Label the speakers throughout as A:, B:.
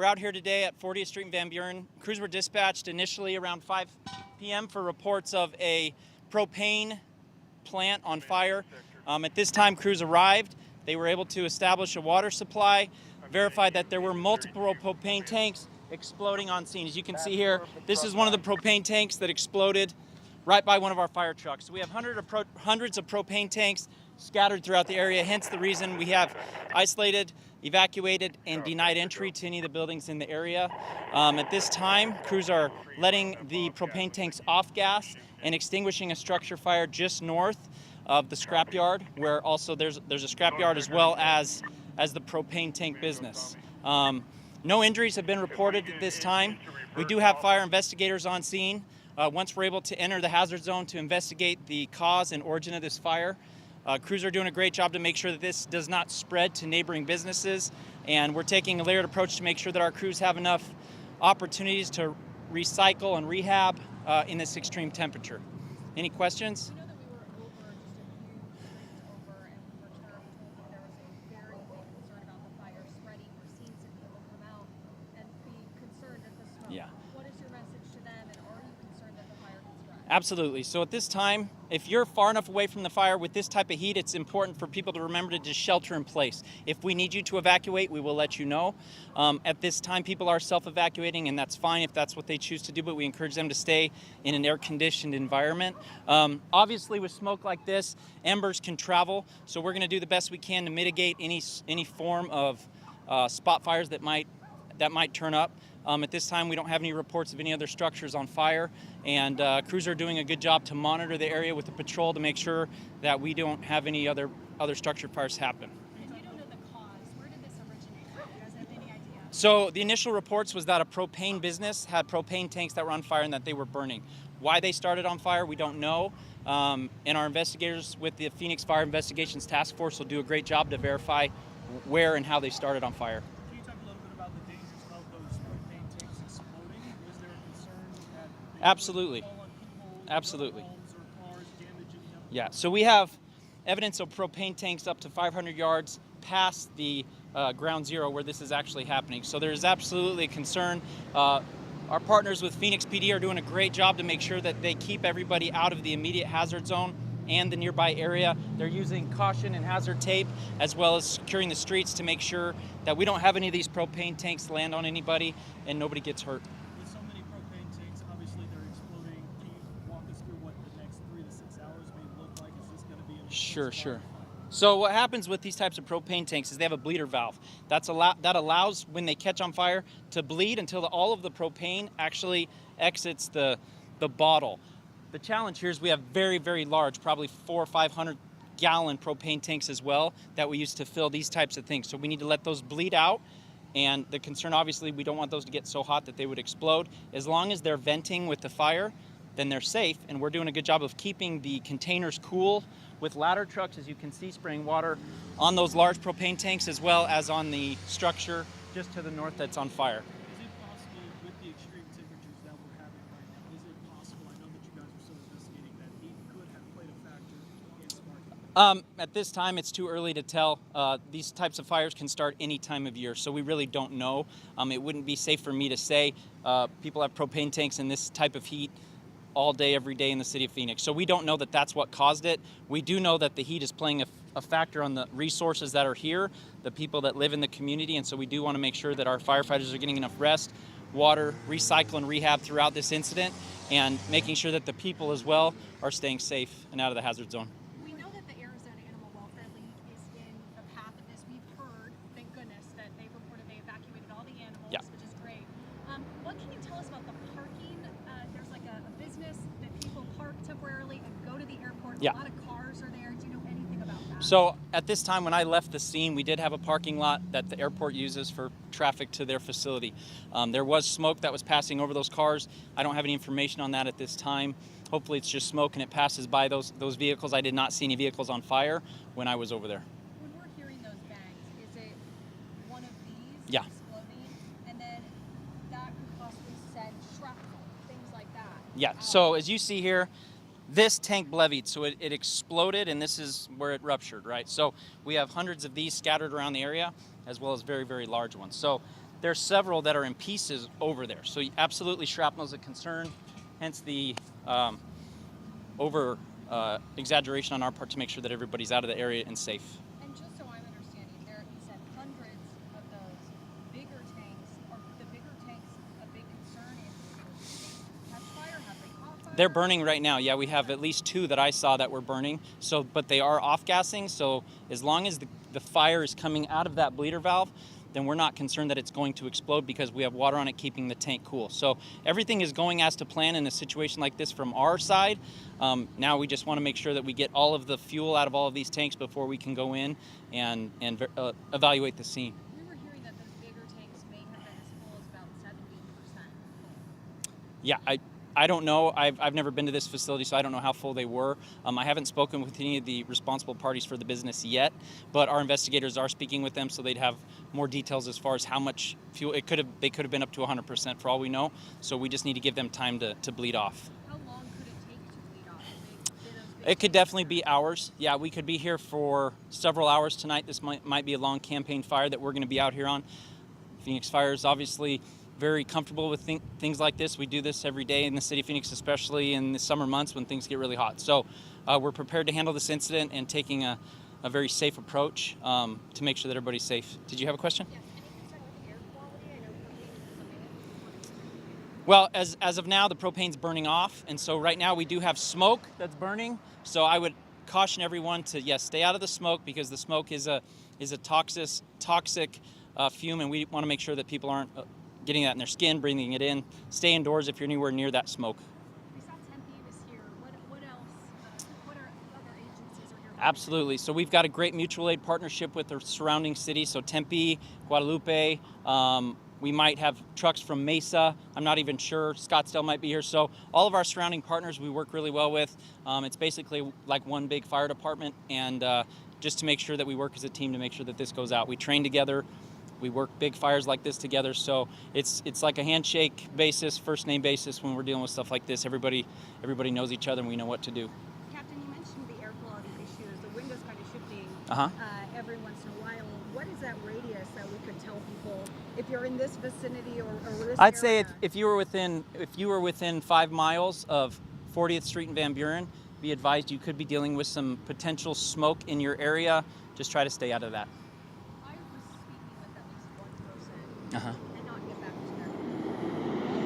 A: We're out here today at 40th Street and Van Buren. Crews were dispatched initially around 5 p.m. for reports of a propane plant on fire. At this time, crews arrived. They were able to establish a water supply, verified that there were multiple propane tanks exploding on scene. As you can see here, this is one of the propane tanks that exploded right by one of our fire trucks. So we have hundreds of propane tanks scattered throughout the area, hence the reason we have isolated, evacuated, and denied entry to any of the buildings in the area. At this time, crews are letting the propane tanks off gas and extinguishing a structure fire just north of the scrapyard, where also there's a scrapyard as well as the propane tank business. No injuries have been reported at this time. We do have fire investigators on scene. Once we're able to enter the hazard zone to investigate the cause and origin of this fire, crews are doing a great job to make sure that this does not spread to neighboring businesses, and we're taking a layered approach to make sure that our crews have enough opportunities to recycle and rehab in this extreme temperature. Any questions? Yeah.
B: What is your message to them, and are you concerned that the fire can spread?
A: Absolutely. So at this time, if you're far enough away from the fire with this type of heat, it's important for people to remember to just shelter in place. If we need you to evacuate, we will let you know. At this time, people are self-evacuating, and that's fine if that's what they choose to do, but we encourage them to stay in an air-conditioned environment. Obviously, with smoke like this, embers can travel, so we're going to do the best we can to mitigate any form of spot fires that might turn up. At this time, we don't have any reports of any other structures on fire, and crews are doing a good job to monitor the area with the patrol to make sure that we don't have any other structure fires happen.
B: And you don't know the cause. Where did this originate from? You guys have any idea?
A: So the initial reports was that a propane business had propane tanks that were on fire and that they were burning. Why they started on fire, we don't know. And our investigators with the Phoenix Fire Investigations Task Force will do a great job to verify where and how they started on fire.
C: Can you talk a little bit about the dangers of those propane tanks exploding? Is there a concern that they
A: Absolutely.
C: fall on people,
A: Absolutely.
C: homes or cars, damaging them?
A: Yeah, so we have evidence of propane tanks up to 500 yards past the ground zero where this is actually happening. So there's absolutely a concern. Our partners with Phoenix PD are doing a great job to make sure that they keep everybody out of the immediate hazard zone and the nearby area. They're using caution and hazard tape as well as securing the streets to make sure that we don't have any of these propane tanks land on anybody and nobody gets hurt.
C: With so many propane tanks, obviously they're exploding. Can you walk us through what the next 3 to 6 hours may look like? Is this going to be an
A: Sure. So what happens with these types of propane tanks is they have a bleeder valve. That allows, when they catch on fire, to bleed until all of the propane actually exits the bottle. The challenge here is we have very, very large, probably 400 or 500 gallon propane tanks as well that we use to fill these types of things. So we need to let those bleed out. And the concern, obviously, we don't want those to get so hot that they would explode. As long as they're venting with the fire, then they're safe. And we're doing a good job of keeping the containers cool with ladder trucks, as you can see, spraying water on those large propane tanks as well as on the structure just to the north that's on fire.
C: Is it possible, with the extreme temperatures that we're having right now, is it possible, I know that you guys are still investigating, that heat could have played a factor in sparking?
A: At this time, it's too early to tell. These types of fires can start any time of year, so we really don't know. It wouldn't be safe for me to say. People have propane tanks in this type of heat all day, every day in the city of Phoenix. So we don't know that that's what caused it. We do know that the heat is playing a factor on the resources that are here, the people that live in the community, and so we do want to make sure that our firefighters are getting enough rest, water, recycle, and rehab throughout this incident, and making sure that the people as well are staying safe and out of the hazard zone.
B: We know that the Arizona Animal Welfare League is in the path of this. We've heard, thank goodness, that they reported they evacuated all the animals,
A: Yeah.
B: which is great. What can you tell us about the parking? There's like a business that people park temporarily and go to the airport.
A: Yeah.
B: A lot of cars are there. Do you know anything about that?
A: So at this time, when I left the scene, we did have a parking lot that the airport uses for traffic to their facility. There was smoke that was passing over those cars. I don't have any information on that at this time. Hopefully it's just smoke and it passes by those vehicles. I did not see any vehicles on fire when I was over there.
B: When we're hearing those bangs, is it one of these
A: Yeah.
B: exploding? And then that could possibly send shrapnel, things like that.
A: Yeah, so as you see here, this tank blevied, so it exploded, and this is where it ruptured, right? So we have hundreds of these scattered around the area, as well as very, very large ones. So there's several that are in pieces over there. So absolutely shrapnel is a concern, hence the over exaggeration on our part to make sure that everybody's out of the area and safe.
B: And just so I'm understanding, there you said hundreds of those bigger tanks. Are the bigger tanks a big concern? Have fire? Have they caught fire?
A: They're burning right now. Yeah, we have at least 2 that I saw that were burning. So, but they are off-gassing. So as long as the fire is coming out of that bleeder valve, then we're not concerned that it's going to explode because we have water on it keeping the tank cool. So everything is going as to plan in a situation like this from our side. Now we just want to make sure that we get all of the fuel out of all of these tanks before we can go in and evaluate the scene.
B: We were hearing that those bigger tanks may have been as full as about 70% full.
A: Yeah, I don't know. I've never been to this facility, so I don't know how full they were. I haven't spoken with any of the responsible parties for the business yet, but our investigators are speaking with them, so they'd have more details as far as how much fuel they could have been up to 100% for all we know. So we just need to give them time to bleed off.
B: How long could it take to bleed off?
A: It could definitely be hours. Yeah, we could be here for several hours tonight. This might be a long campaign fire that we're going to be out here on. Phoenix Fire is obviously very comfortable with things like this. We do this every day in the city of Phoenix, especially in the summer months when things get really hot. So we're prepared to handle this incident and taking a very safe approach to make sure that everybody's safe. Did you have a question?
B: Yes. Any concern with the air quality? I know propane is something.
A: Well, as of now, the propane's burning off, and so right now we do have smoke that's burning. So I would caution everyone to, yes, stay out of the smoke because the smoke is a toxic fume, and we want to make sure that people aren't getting that in their skin, breathing it in. Stay indoors if you're anywhere near that smoke.
B: We saw Tempe this year. What else? What are other agencies are here?
A: Absolutely. So we've got a great mutual aid partnership with the surrounding cities. So Tempe, Guadalupe. We might have trucks from Mesa. I'm not even sure. Scottsdale might be here. So all of our surrounding partners we work really well with. It's basically like one big fire department, and just to make sure that we work as a team to make sure that this goes out. We train together. We work big fires like this together, so it's like a handshake basis, first name basis when we're dealing with stuff like this. Everybody knows each other, and we know what to do.
B: Captain, you mentioned the air quality issues. The window's kind of shifting
A: Uh-huh.
B: every once in a while. What is that radius that we could tell people if you're in this vicinity or this
A: I'd say
B: area?
A: if you were within 5 miles of 40th Street in Van Buren, be advised you could be dealing with some potential smoke in your area. Just try to stay out of that.
B: I was speaking with at least one person
A: Uh-huh.
B: and not get back to them.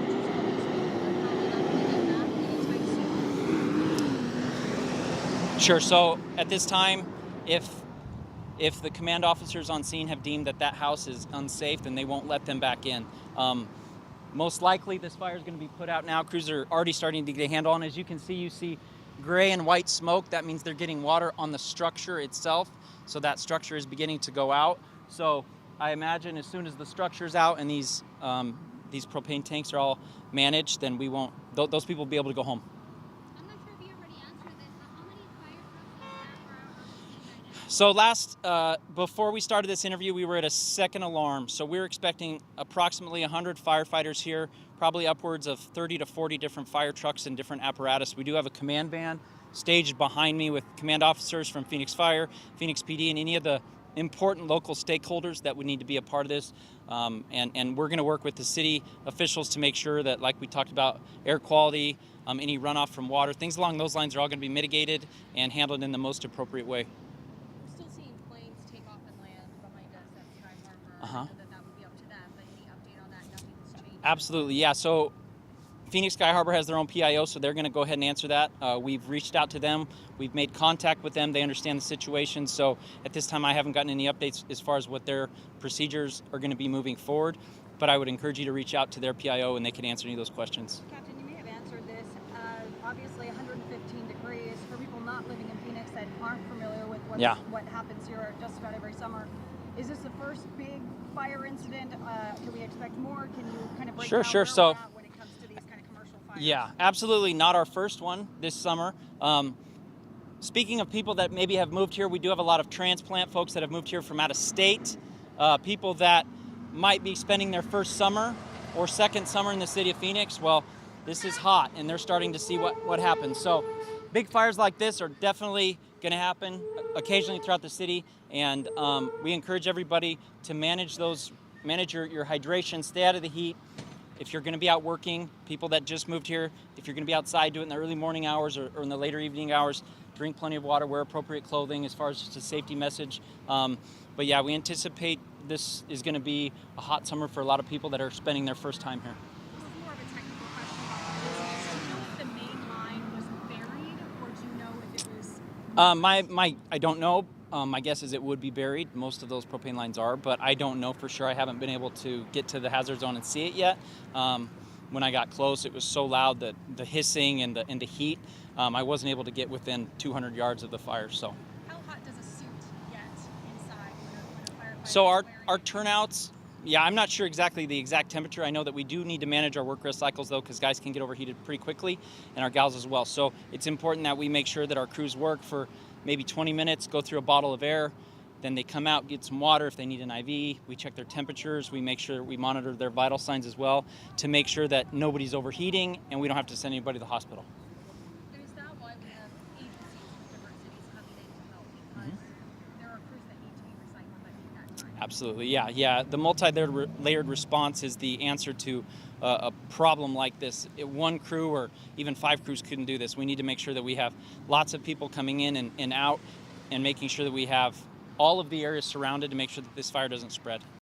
B: Would you tell these people they're probably not going to get back anytime soon?
A: Sure. So at this time, if the command officers on scene have deemed that house is unsafe, then they won't let them back in. Most likely, this fire is going to be put out now. Crews are already starting to get a handle on it. As you can see, you see gray and white smoke. That means they're getting water on the structure itself. So that structure is beginning to go out. So I imagine as soon as the structure's out and these propane tanks are all managed, then we won't. Those people will be able to go home.
D: I'm not sure if you already answered this, but how many fire trucks and staff are on the scene right now?
A: Before we started this interview, we were at a second alarm. So we're expecting approximately 100 firefighters here, probably upwards of 30 to 40 different fire trucks and different apparatus. We do have a command van staged behind me with command officers from Phoenix Fire, Phoenix PD, and any of the important local stakeholders that would need to be a part of this. And we're going to work with the city officials to make sure that, like we talked about, air quality, any runoff from water, things along those lines are all going to be mitigated and handled in the most appropriate way.
B: We're still seeing planes take off and land behind us at Sky Harbor.
A: Uh-huh.
B: I know that would be up to them, but any update on that? Nothing's changed.
A: Absolutely, yeah. So Phoenix Sky Harbor has their own PIO, so they're going to go ahead and answer that. We've reached out to them. We've made contact with them. They understand the situation. So at this time, I haven't gotten any updates as far as what their procedures are going to be moving forward. But I would encourage you to reach out to their PIO, and they can answer any of those questions.
B: Captain, you may have answered this. Obviously, 115 degrees. For people not living in Phoenix that aren't familiar with what happens here just about every summer, is this the first big fire incident? Can we expect more? Can you kind of break down where
A: So
B: we're at when it comes to these kind of commercial fires?
A: yeah, absolutely not our first one this summer. Speaking of people that maybe have moved here, we do have a lot of transplant folks that have moved here from out of state, people that might be spending their first summer or second summer in the city of Phoenix. Well, this is hot, and they're starting to see what happens. So big fires like this are definitely going to happen occasionally throughout the city, and we encourage everybody to manage manage your hydration, stay out of the heat. If you're going to be out working, people that just moved here, if you're going to be outside, do it in the early morning hours or in the later evening hours. Drink plenty of water, wear appropriate clothing as far as just a safety message. But yeah, we anticipate this is going to be a hot summer for a lot of people that are spending their first time here.
B: This is more of a technical question about the business. Do you know if the main line was buried, or do you know if it was?
A: I don't know. My guess is it would be buried. Most of those propane lines are, but I don't know for sure. I haven't been able to get to the hazard zone and see it yet. When I got close, it was so loud that the hissing and the heat, I wasn't able to get within 200 yards of the fire. So.
B: How hot does a suit get inside when a firefighter
A: So
B: is
A: our
B: wearing it?
A: turnouts, yeah, I'm not sure exactly the exact temperature. I know that we do need to manage our work rest cycles though, because guys can get overheated pretty quickly, and our gals as well. So it's important that we make sure that our crews work for maybe 20 minutes, go through a bottle of air, then they come out, get some water if they need an IV. We check their temperatures. We make sure we monitor their vital signs as well to make sure that nobody's overheating and we don't have to send anybody to the hospital.
B: And is that why we have agencies in different cities coming in to help? Because there are crews that need to be recycled that need that time.
A: Absolutely, yeah. The multi-layered response is the answer to a problem like this. One crew or even 5 crews couldn't do this. We need to make sure that we have lots of people coming in and out and making sure that we have all of the areas surrounded to make sure that this fire doesn't spread.